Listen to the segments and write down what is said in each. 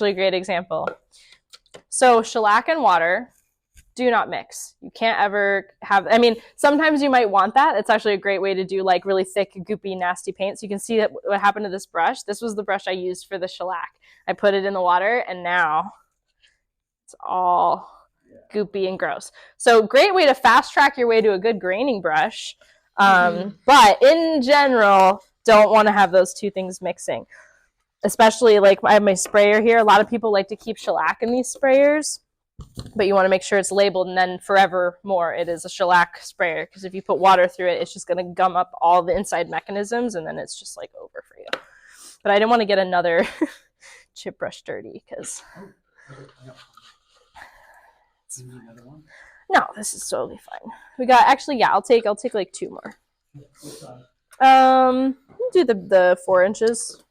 Really great example. So shellac and water do not mix. You can't ever have, I mean, sometimes you might want that. It's actually a great way to do like really thick, goopy, nasty paint. So you can see that what happened to this brush. This was the brush I used for the shellac. I put it in the water and now it's all goopy and gross. So great way to fast track your way to a good graining brush. But in general, don't want to have those two things mixing. Especially like I have my sprayer here. A lot of people like to keep shellac in these sprayers, but you want to make sure it's labeled, and then forevermore it is a shellac sprayer, because if you put water through it, it's just going to gum up all the inside mechanisms and then it's just like over for you. But I didn't want to get another chip brush dirty because no, this is totally fine. We got, actually, yeah, I'll take like 2 more. Do the 4 inches.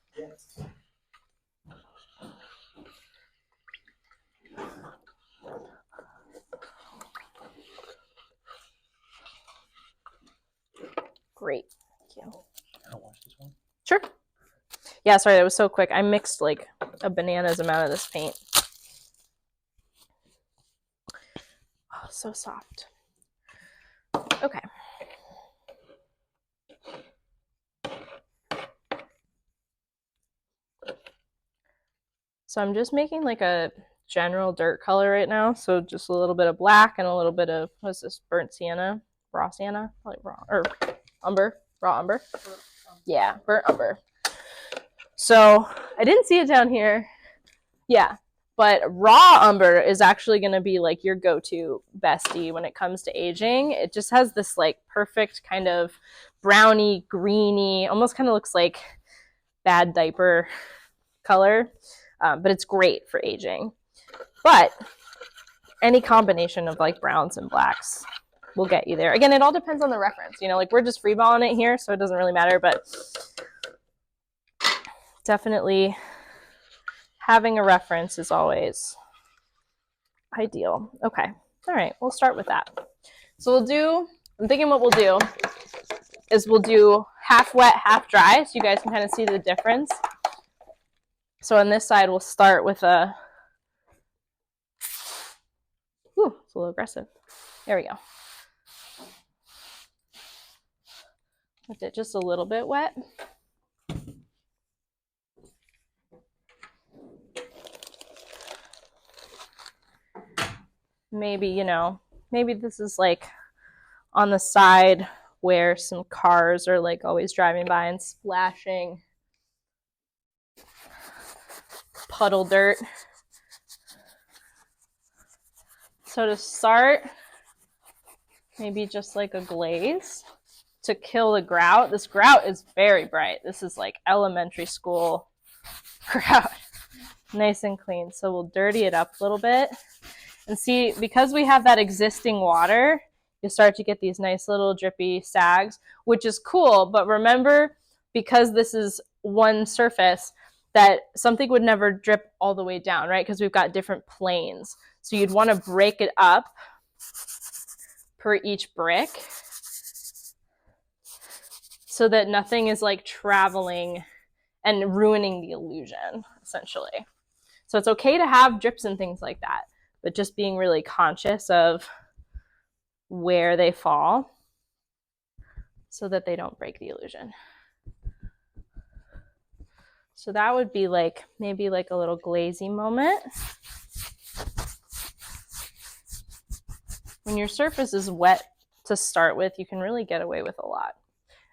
Great. Thank you. Can I wash this one? Sure. Yeah, sorry, that was so quick. I mixed like a banana's amount of this paint. Oh, so soft. Okay. So I'm just making like a general dirt color right now. So just a little bit of black and a little bit of, what's this, burnt sienna? Raw sienna? Probably raw, or umber. Raw umber. Yeah, burnt umber. So I didn't see it down here. Yeah, but raw umber is actually going to be like your go-to bestie when it comes to aging. It just has this like perfect kind of browny, greeny, almost kind of looks like bad diaper color, but it's great for aging. But any combination of like browns and blacks will get you there. Again, it all depends on the reference. You know, like we're just freeballing it here, so it doesn't really matter, but definitely having a reference is always ideal. Okay. All right. We'll start with that. So I'm thinking what we'll do is we'll do half wet, half dry, so you guys can kind of see the difference. So on this side, we'll start with a, ooh, it's a little aggressive. There we go. With it just a little bit wet. Maybe, you know, maybe this is like on the side where some cars are like always driving by and splashing puddle dirt. So to start, maybe just like a glaze to kill the grout. This grout is very bright. This is like elementary school grout. Nice and clean. So we'll dirty it up a little bit. And see, because we have that existing water, you start to get these nice little drippy sags, which is cool. But remember, because this is one surface, that something would never drip all the way down, right? Because we've got different planes. So you'd want to break it up per each brick so that nothing is like traveling and ruining the illusion, essentially. So it's okay to have drips and things like that, but just being really conscious of where they fall so that they don't break the illusion. So that would be like maybe like a little glazy moment. When your surface is wet to start with, you can really get away with a lot.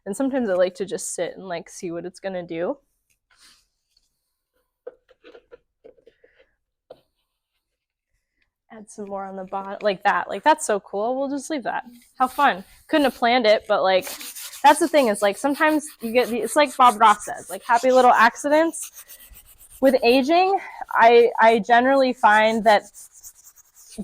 And sometimes I like to just sit and like see what it's gonna do. Add some more on the bottom, like that. Like, that's so cool. We'll just leave that. How fun. Couldn't have planned it, but like, that's the thing. Is like, sometimes you get, it's like Bob Ross says, like happy little accidents. With aging, I generally find that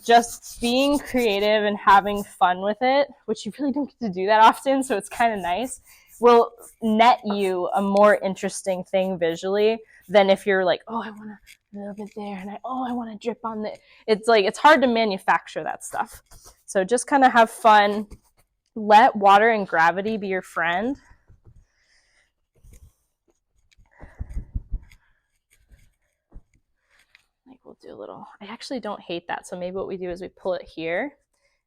just being creative and having fun with it, which you really don't get to do that often, so it's kind of nice, will net you a more interesting thing visually than if you're like, oh, I want a little bit there, and I want to drip on the. It's like, it's hard to manufacture that stuff. So just kind of have fun. Let water and gravity be your friend. Like we'll do a little, I actually don't hate that. So maybe what we do is we pull it here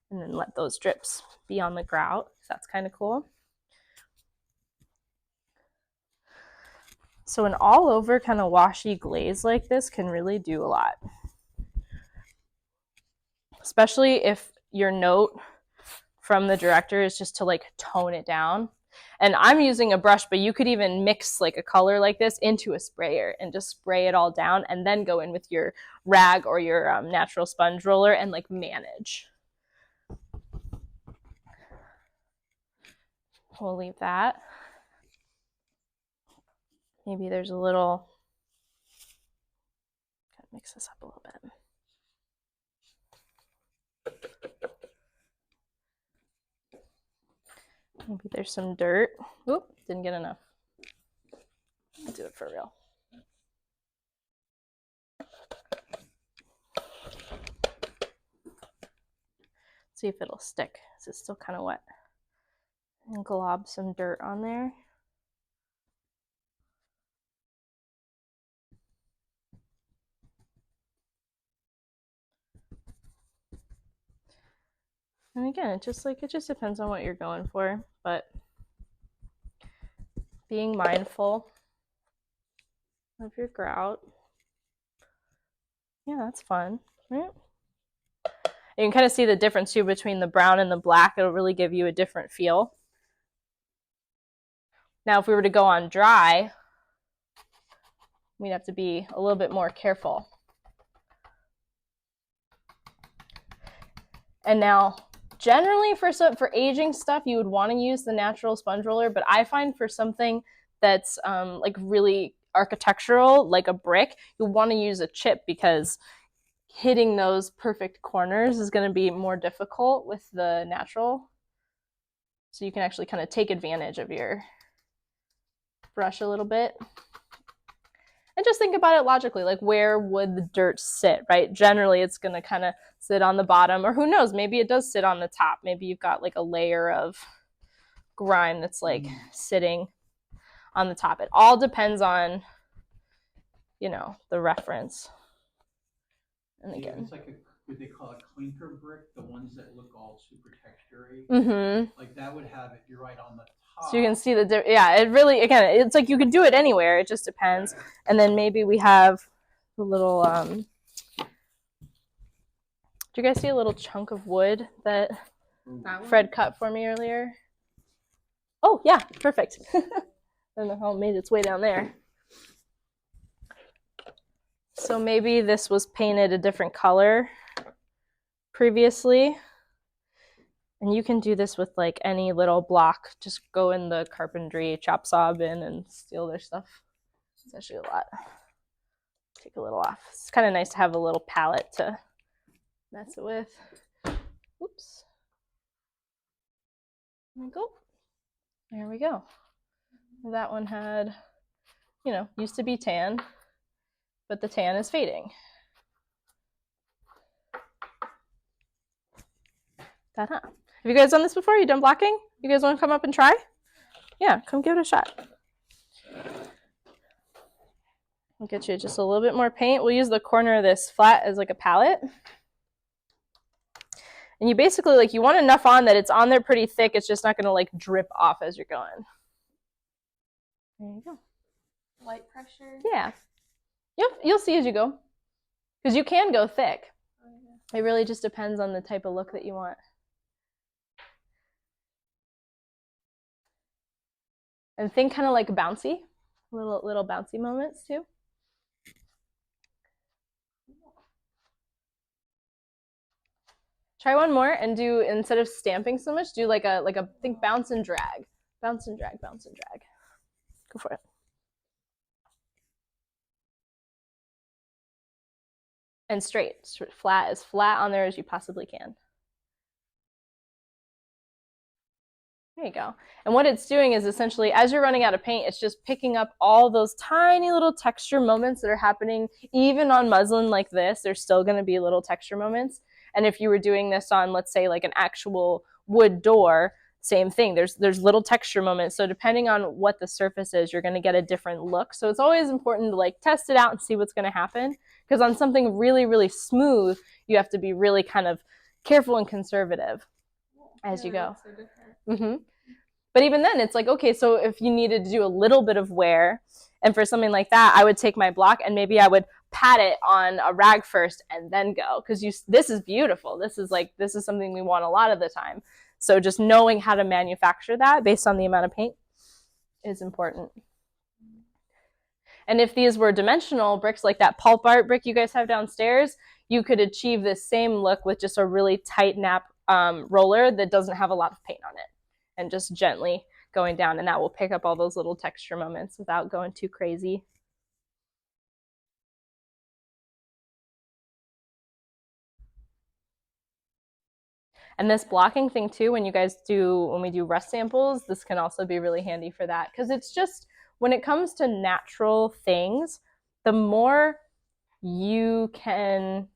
and then let those drips be on the grout. That's kind of cool. So an all over kind of washy glaze like this can really do a lot. Especially if your note from the director is just to like tone it down. And I'm using a brush, but you could even mix like a color like this into a sprayer and just spray it all down and then go in with your rag or your natural sponge roller and like manage. We'll leave that. Maybe there's a little, gotta mix this up a little bit. Maybe there's some dirt. Oop, didn't get enough. I'll do it for real. See if it'll stick. It's still kind of wet. And glob some dirt on there. And again, it just depends on what you're going for, but being mindful of your grout. Yeah, that's fun, right? You can kind of see the difference too between the brown and the black. It'll really give you a different feel. Now, if we were to go on dry, we'd have to be a little bit more careful. And now, generally for aging stuff, you would want to use the natural sponge roller, but I find for something that's like really architectural, like a brick, you want to use a chip because hitting those perfect corners is going to be more difficult with the natural. So you can actually kind of take advantage of your brush a little bit. And just think about it logically, like where would the dirt sit, right? Generally, it's going to kind of sit on the bottom, or who knows, maybe it does sit on the top. Maybe you've got like a layer of grime that's like sitting on the top. It all depends on, you know, the reference. And again, it's like what they call a clinker brick, the ones that look all super textury. Like that would have it, you're right, on the top. So you can see the, yeah, it really, again, it's like you can do it anywhere. It just depends. Yeah. And then maybe we have a little, did you guys see a little chunk of wood that Fred cut for me earlier? Oh, yeah, perfect. I don't know how it made its way down there. So maybe this was painted a different color previously. And you can do this with like any little block. Just go in the carpentry chop saw bin and steal their stuff. It's actually a lot. Take a little off. It's kind of nice to have a little palette to mess it with. Oops. There we go. There we go. That one had, you know, used to be tan, but the tan is fading. Ta-da. Have you guys done this before? You done blocking? You guys want to come up and try? Yeah, come give it a shot. I'll get you just a little bit more paint. We'll use the corner of this flat as like a palette. And you basically, like, you want enough on that it's on there pretty thick. It's just not going to like drip off as you're going. There you go. Light pressure? Yeah. You'll see as you go. Because you can go thick. Oh, yeah. It really just depends on the type of look that you want. And think kind of like bouncy, little bouncy moments too. Try one more and do, instead of stamping so much, do like a think bounce and drag. Bounce and drag, bounce and drag. Go for it. And straight, flat, as flat on there as you possibly can. There you go. And what it's doing is essentially, as you're running out of paint, it's just picking up all those tiny little texture moments that are happening. Even on muslin like this, there's still going to be little texture moments. And if you were doing this on, let's say, like an actual wood door, same thing. There's little texture moments. So depending on what the surface is, you're going to get a different look. So it's always important to like test it out and see what's going to happen. Because on something really, really smooth, you have to be really kind of careful and conservative as you go. So different. But even then, it's like, okay, so if you needed to do a little bit of wear, and for something like that, I would take my block and maybe I would pat it on a rag first and then go. Because this is beautiful. This is something we want a lot of the time. So just knowing how to manufacture that based on the amount of paint is important. And if these were dimensional bricks, like that pulp art brick you guys have downstairs, you could achieve this same look with just a really tight nap roller that doesn't have a lot of paint on it, and just gently going down, and that will pick up all those little texture moments without going too crazy. And this blocking thing too, when we do rust samples, this can also be really handy for that, because it's just, when it comes to natural things, the more you can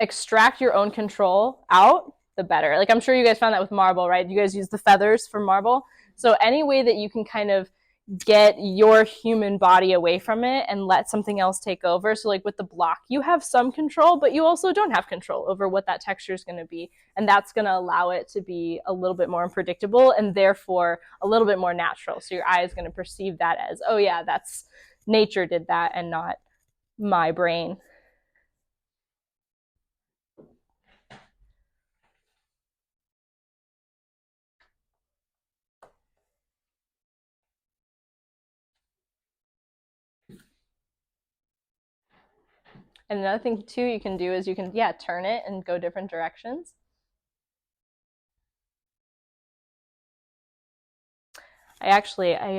extract your own control out, the better. Like, I'm sure you guys found that with marble, right? You guys use the feathers for marble. So any way that you can kind of get your human body away from it and let something else take over. So like with the block, you have some control, but you also don't have control over what that texture is going to be. And that's going to allow it to be a little bit more unpredictable and therefore a little bit more natural. So your eye is going to perceive that as, oh yeah, that's nature did that and not my brain. And another thing too you can do is you can, turn it and go different directions. I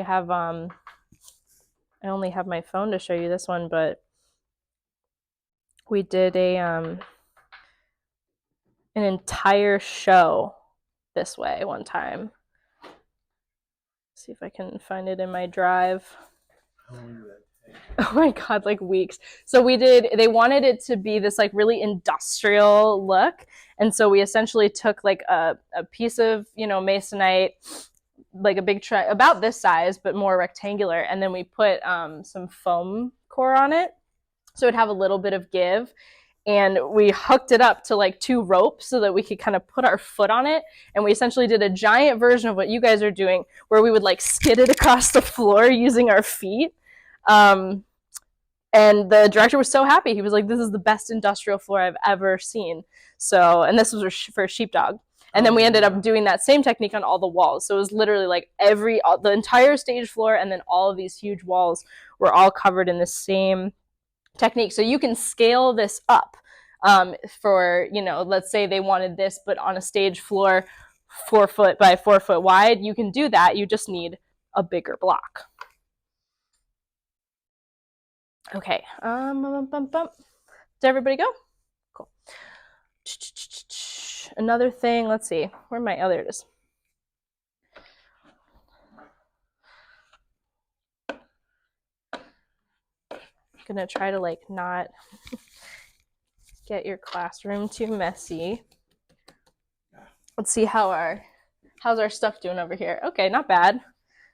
have, I only have my phone to show you this one, but we did an entire show this way one time. Let's see if I can find it in my drive. How long did that take? Oh my God, like weeks. So they wanted it to be this like really industrial look. And so we essentially took like a piece of, masonite, like a big tray about this size, but more rectangular. And then we put some foam core on it. So it'd have a little bit of give. And we hooked it up to like 2 ropes so that we could kind of put our foot on it. And we essentially did a giant version of what you guys are doing, where we would like skid it across the floor using our feet. And the director was so happy. He was like, this is the best industrial floor I've ever seen. So, and this was for Sheepdog. And then we ended up doing that same technique on all the walls. So it was literally like the entire stage floor, and then all of these huge walls were all covered in the same technique. So you can scale this up for, let's say they wanted this, but on a stage floor 4 foot by 4 foot wide, you can do that. You just need a bigger block. Okay. Did everybody go? Cool. Another thing, let's see. Where am I? Oh, there it is. I'm gonna try to like not get your classroom too messy. Let's see how's our stuff doing over here. Okay, not bad.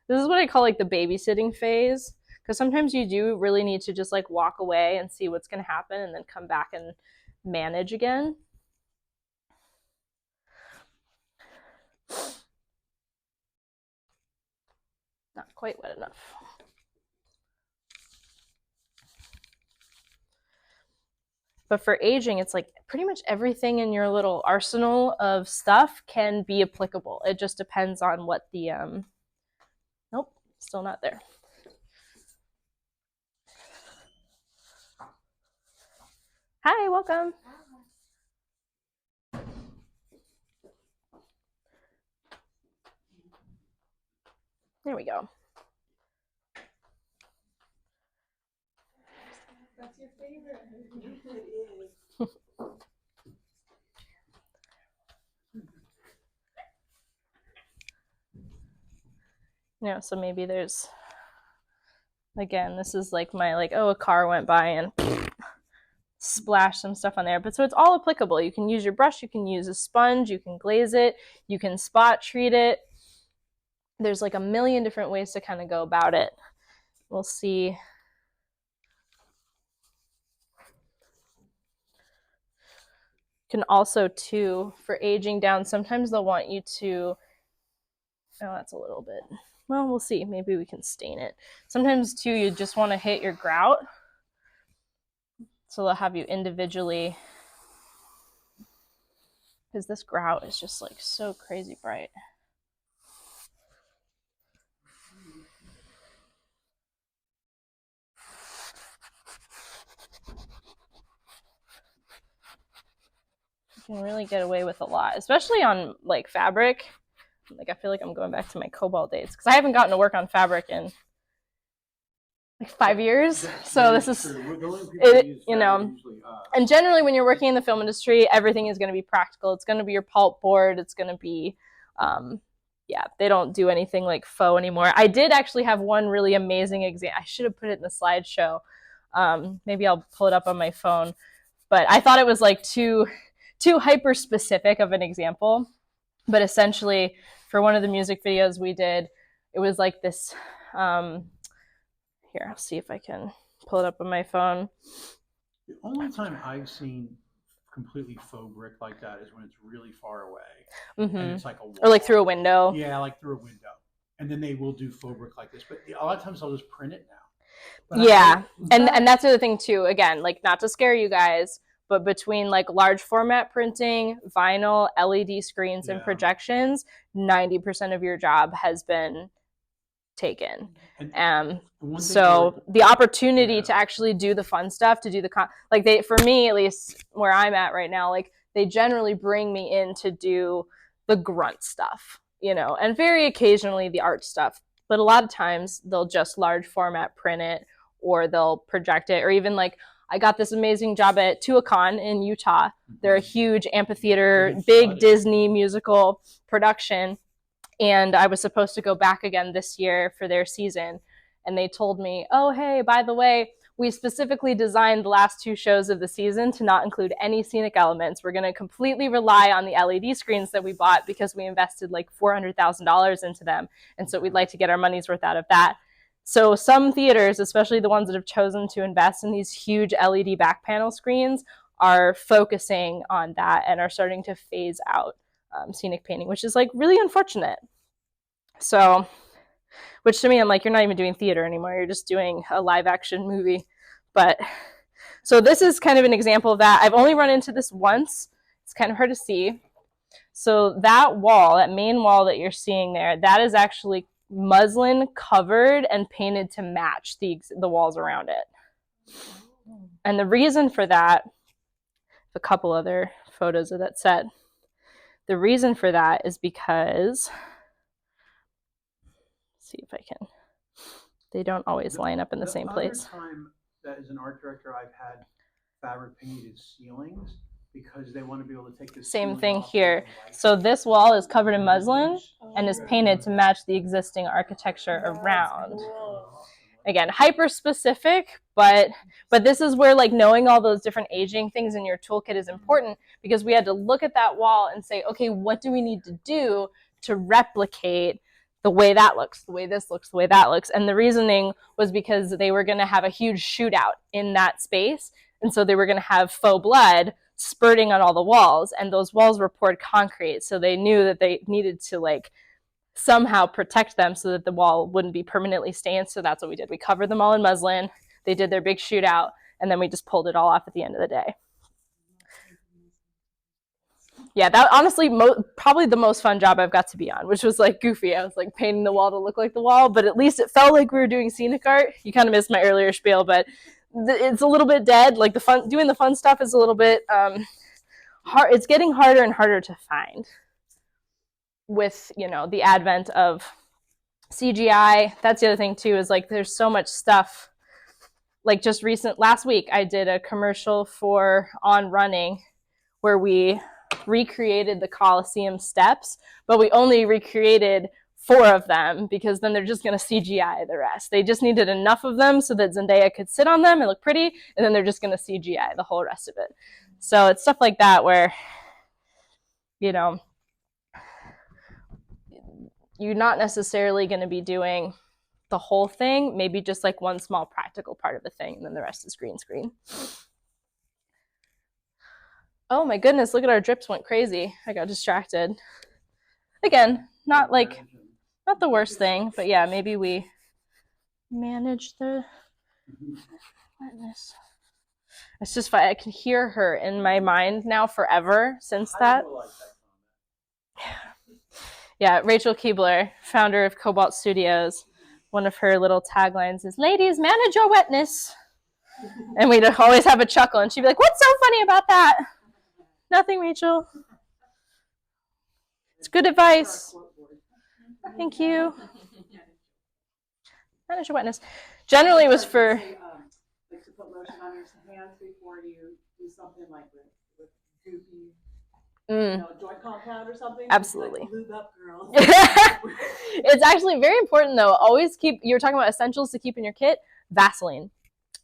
This is what I call like the babysitting phase, because sometimes you do really need to just like walk away and see what's gonna happen and then come back and manage again. Not quite wet enough. But for aging, it's like pretty much everything in your little arsenal of stuff can be applicable. It just depends on what the, nope, still not there. Hi, welcome. There we go. That's your favorite. So maybe there's, again, this is like my a car went by and splash some stuff on there. But so it's all applicable. You can use your brush, you can use a sponge, you can glaze it, you can spot treat it. There's like a million different ways to kind of go about it. We'll see. can also too, for aging down, sometimes they'll want you to, oh, that's a little bit, well, we'll see, maybe we can stain it. Sometimes too, you just want to hit your grout, so they'll have you individually, because this grout is just like so crazy bright. You can really get away with a lot, especially on like fabric. Like I feel like I'm going back to my Cobalt days because I haven't gotten to work on fabric in like 5 years. So this is it, you know. And generally, when you're working in the film industry, everything is going to be practical. It's going to be your pulp board. It's going to be, yeah, they don't do anything like faux anymore. I did actually have one really amazing example. I should have put it in the slideshow. Maybe I'll pull it up on my phone. But I thought it was like too hyper specific of an example. But essentially, for one of the music videos we did, it was like this. Here, I'll see if I can pull it up on my phone. The only time I've seen completely faux brick like that is when it's really far away. Mm-hmm. And it's like a wall. Or like through a window. Yeah, like through a window. And then they will do faux brick like this. But a lot of times they'll just print it now. But yeah, and that's the other thing too. Again, like not to scare you guys, but between like large format printing, vinyl, LED screens, and projections, 90% of your job has been taken. So the opportunity to actually do the fun stuff, to do the like they, for me at least where I'm at right now, like they generally bring me in to do the grunt stuff, you know, and very occasionally the art stuff. But a lot of times they'll just large format print it, or they'll project it, or even like I got this amazing job at Tuacahn in Utah. They're a huge amphitheater, big Disney musical production. And I was supposed to go back again this year for their season. And they told me, oh, hey, by the way, we specifically designed the last 2 shows of the season to not include any scenic elements. We're going to completely rely on the LED screens that we bought because we invested like $400,000 into them. And so we'd like to get our money's worth out of that. So some theaters, especially the ones that have chosen to invest in these huge LED back panel screens, are focusing on that and are starting to phase out scenic painting, which is like really unfortunate. So, which to me, I'm like, you're not even doing theater anymore. You're just doing a live action movie. But so this is kind of an example of that. I've only run into this once. It's kind of hard to see. So that wall, that main wall that you're seeing there, that is actually muslin covered and painted to match the walls around it. And the reason for that, a couple other photos of that set. The reason for that is because, see if I can, they don't always line up in the same place. The other time that as an art director I've had fabric painted ceilings because they want to be able to take the same thing here. So this wall is covered in muslin and is painted to match the existing architecture around. Again, hyper specific, but this is where like knowing all those different aging things in your toolkit is important, because we had to look at that wall and say, okay, what do we need to do to replicate the way that looks, the way this looks, the way that looks? And the reasoning was because they were going to have a huge shootout in that space. And so they were going to have faux blood spurting on all the walls, and those walls were poured concrete. So they knew that they needed to like somehow protect them so that the wall wouldn't be permanently stained. So that's what we did. We covered them all in muslin. They did their big shootout, and then we just pulled it all off at the end of the day. Yeah, that honestly probably the most fun job I've got to be on, which was like goofy. I was like painting the wall to look like the wall, but at least it felt like we were doing scenic art. You kind of missed my earlier spiel, but it's a little bit dead. Like doing the fun stuff is a little bit hard. It's getting harder and harder to find with, you know, the advent of CGI. That's the other thing too, is like there's so much stuff. Like just last week I did a commercial for On Running where we recreated the Coliseum steps, but we only recreated 4 of them because then they're just going to CGI the rest. They just needed enough of them so that Zendaya could sit on them and look pretty, and then they're just going to CGI the whole rest of it. So it's stuff like that where, you know, you're not necessarily going to be doing the whole thing, maybe just like one small practical part of the thing, and then the rest is green screen. Oh my goodness, look at our drips went crazy. I got distracted. Again, not the worst thing, but yeah, maybe we manage the wetness. It's just fine. I can hear her in my mind now forever since that. Yeah, Rachel Keebler, founder of Cobalt Studios, one of her little taglines is, "Ladies, manage your wetness." And we'd always have a chuckle, and she'd be like, "What's so funny about that?" Nothing, Rachel. It's good advice. Thank you. Manage your wetness. Generally, it was for... like to put lotion on your hands before you do something like with goopy, joint compound or something. Absolutely. Like, lube up, girls. It's actually very important, though. Always keep, you're talking about essentials to keep in your kit, Vaseline.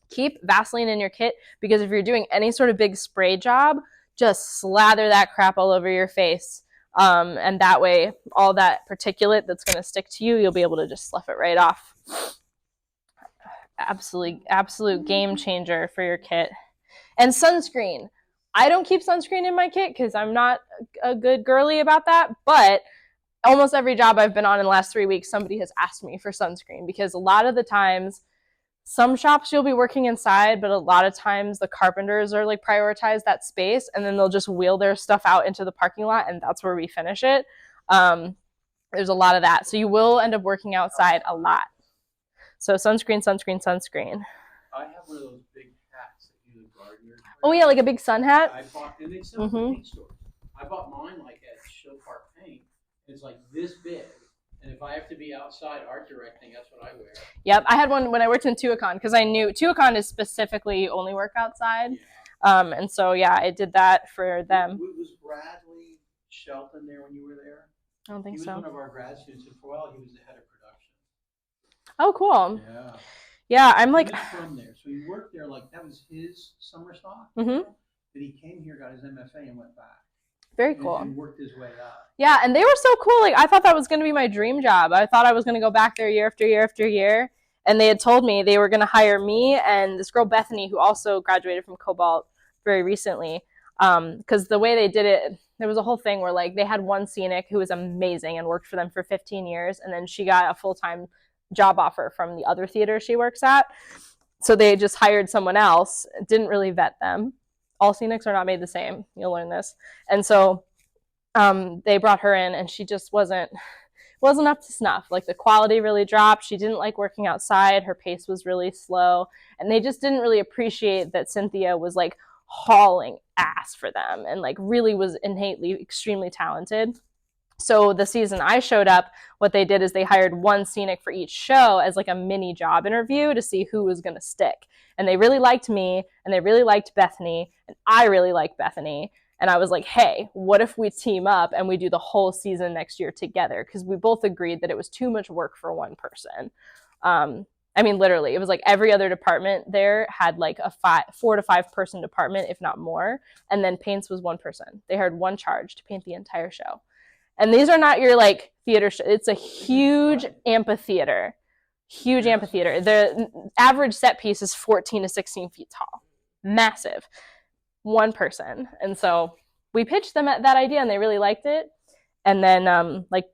Keep Vaseline in your kit, because if you're doing any sort of big spray job, just slather that crap all over your face. And that way, all that particulate that's going to stick to you, you'll be able to just slough it right off. Absolute game changer for your kit. And sunscreen. I don't keep sunscreen in my kit because I'm not a good girly about that, but almost every job I've been on in the last 3 weeks, somebody has asked me for sunscreen, because a lot of the times, some shops you'll be working inside, but a lot of times the carpenters are like prioritize that space, and then they'll just wheel their stuff out into the parking lot, and that's where we finish it. There's a lot of that. So you will end up working outside a lot. So sunscreen. I have one of those big hats that you the gardeners wear. Oh yeah, like a big sun hat. I bought, and they sell them at paint stores. I bought mine like at Show Park Paint. It's like this big. And if I have to be outside art directing, that's what I wear. Yep, I had one when I worked in Tuacahn, because I knew Tuacahn is specifically only work outside. Yeah. And so, yeah, I did that for them. Was Bradley Shelton there when you were there? I don't think so. He was one of our grad students, and for a while he was the head of production. Oh, cool. Yeah. Yeah, I'm like... He was from there, so he worked there, like, that was his summer stock. Mm-hmm. But he came here, got his MFA, and went back. Very cool. And worked his way up. Yeah, and they were so cool. Like, I thought that was going to be my dream job. I thought I was going to go back there year after year after year. And they had told me they were going to hire me and this girl, Bethany, who also graduated from Cobalt very recently. Because the way they did it, there was a whole thing where, like, they had one scenic who was amazing and worked for them for 15 years. And then she got a full-time job offer from the other theater she works at. So they just hired someone else, didn't really vet them. All scenics are not made the same. You'll learn this. And so they brought her in, and she just wasn't up to snuff. Like, the quality really dropped. She didn't like working outside. Her pace was really slow. And they just didn't really appreciate that Cynthia was, like, hauling ass for them and, like, really was innately extremely talented. So the season I showed up, what they did is they hired one scenic for each show as like a mini job interview to see who was going to stick. And they really liked me, and they really liked Bethany, and I really liked Bethany. And I was like, hey, what if we team up and we do the whole season next year together? Because we both agreed that it was too much work for one person. I mean, literally, it was like every other department there had like a 4 to 5 person department, if not more. And then paints was one person. They had one charge to paint the entire show. And these are not your like theater it's a huge amphitheater. The average set piece is 14 to 16 feet tall. Massive. One person. And so we pitched them at that idea, and they really liked it. And then like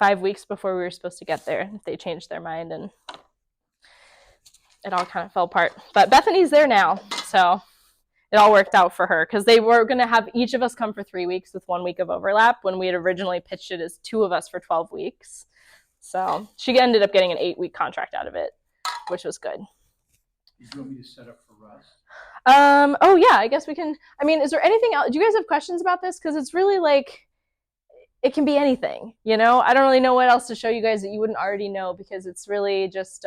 5 weeks before we were supposed to get there, they changed their mind, and it all kind of fell apart. But Bethany's there now, so it all worked out for her, because they were going to have each of us come for 3 weeks with 1 week of overlap when we had originally pitched it as 2 of us for 12 weeks. So she ended up getting an 8-week contract out of it, which was good. Did you want me to set up for Russ? Oh yeah, I guess we can. I mean, is there anything else? Do you guys have questions about this? Because it's really like, it can be anything, you know? I don't really know what else to show you guys that you wouldn't already know, because it's really just,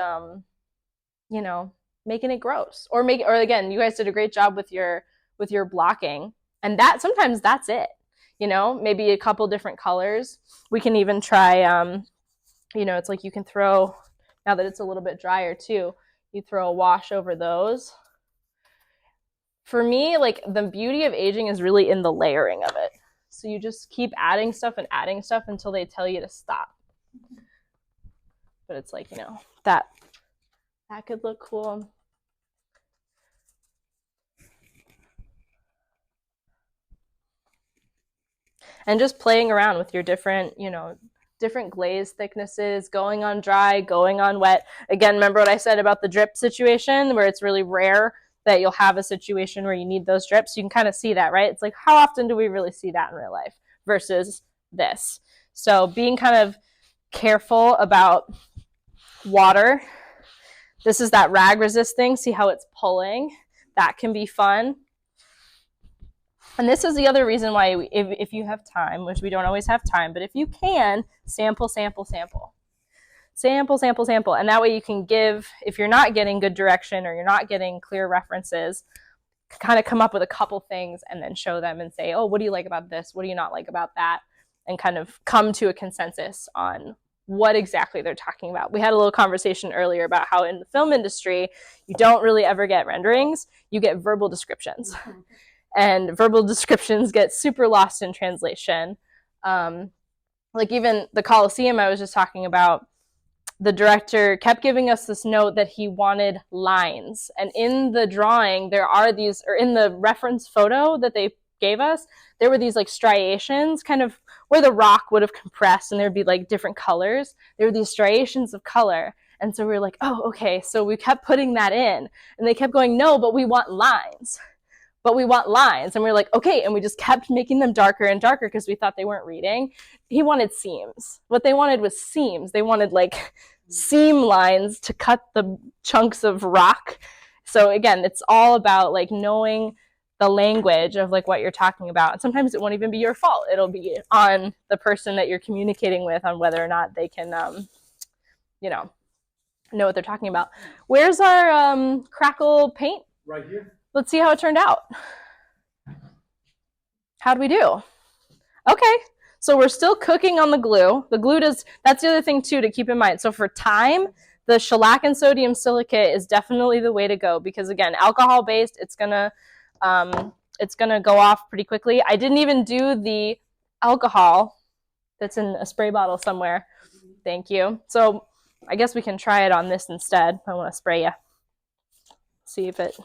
you know, making it gross, or again, you guys did a great job with your blocking, and that sometimes that's it, you know, maybe a couple different colors. We can even try, you know, it's like you can throw, now that it's a little bit drier too, you throw a wash over those. For me, like, the beauty of aging is really in the layering of it. So you just keep adding stuff until they tell you to stop. But it's like, you know, that could look cool. and just playing around with your different, different glaze thicknesses, going on dry, going on wet. Again, remember what I said about the drip situation where it's really rare that you'll have a situation where you need those drips. You can kind of see that, right? It's like, how often do we really see that in real life versus this? So being kind of careful about water. This is that rag resist thing. See how it's pulling? That can be fun. And this is the other reason why if you have time, which we don't always have time, but if you can, sample, sample, sample. Sample, sample, sample. And that way you can give, if you're not getting good direction or you're not getting clear references, kind of come up with a couple things and then show them and say, oh, what do you like about this? What do you not like about that? And kind of come to a consensus on what exactly they're talking about. We had a little conversation earlier about how in the film industry, you don't really ever get renderings, you get verbal descriptions. And verbal descriptions get super lost in translation. Like even the Colosseum I was just talking about, the director kept giving us this note that he wanted lines. And in the drawing, there are these, or in the reference photo that they gave us, there were these like striations, kind of where the rock would have compressed and there'd be like different colors. There were these striations of color. And so we were like, oh, okay. So we kept putting that in. And they kept going, no, but we want lines. But we want lines. And we were like, okay. And we just kept making them darker and darker because we thought they weren't reading. He wanted seams. What they wanted was seams. They wanted like seam lines to cut the chunks of rock. So again, it's all about like knowing the language of like what you're talking about. And sometimes it won't even be your fault. It'll be on the person that you're communicating with on whether or not they can, know what they're talking about. Where's our crackle paint? Right here. Let's see how it turned out. How'd we do? Okay, so we're still cooking on the glue. The glue does, that's the other thing too to keep in mind. So for time, the shellac and sodium silicate is definitely the way to go because again, alcohol based, it's gonna go off pretty quickly. I didn't even do the alcohol that's in a spray bottle somewhere. Thank you. So I guess we can try it on this instead. I want to spray you. See if it,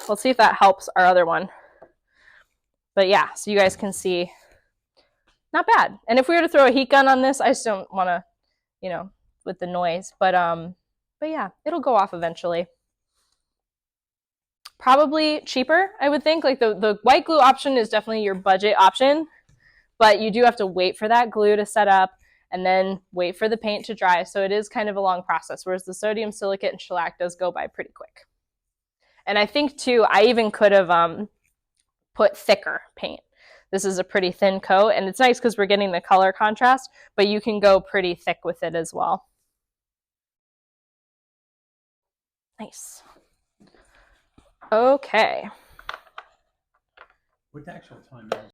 we'll see if that helps our other one. But yeah, so you guys can see, not bad. And if we were to throw a heat gun on this, I just don't want to, with the noise. But yeah, it'll go off eventually. Probably cheaper, I would think. Like the white glue option is definitely your budget option, but you do have to wait for that glue to set up and then wait for the paint to dry. So it is kind of a long process, whereas the sodium silicate and shellac does go by pretty quick. And I think too, I even could have put thicker paint. This is a pretty thin coat, and it's nice because we're getting the color contrast, but you can go pretty thick with it as well. Nice. Okay. What the actual time is?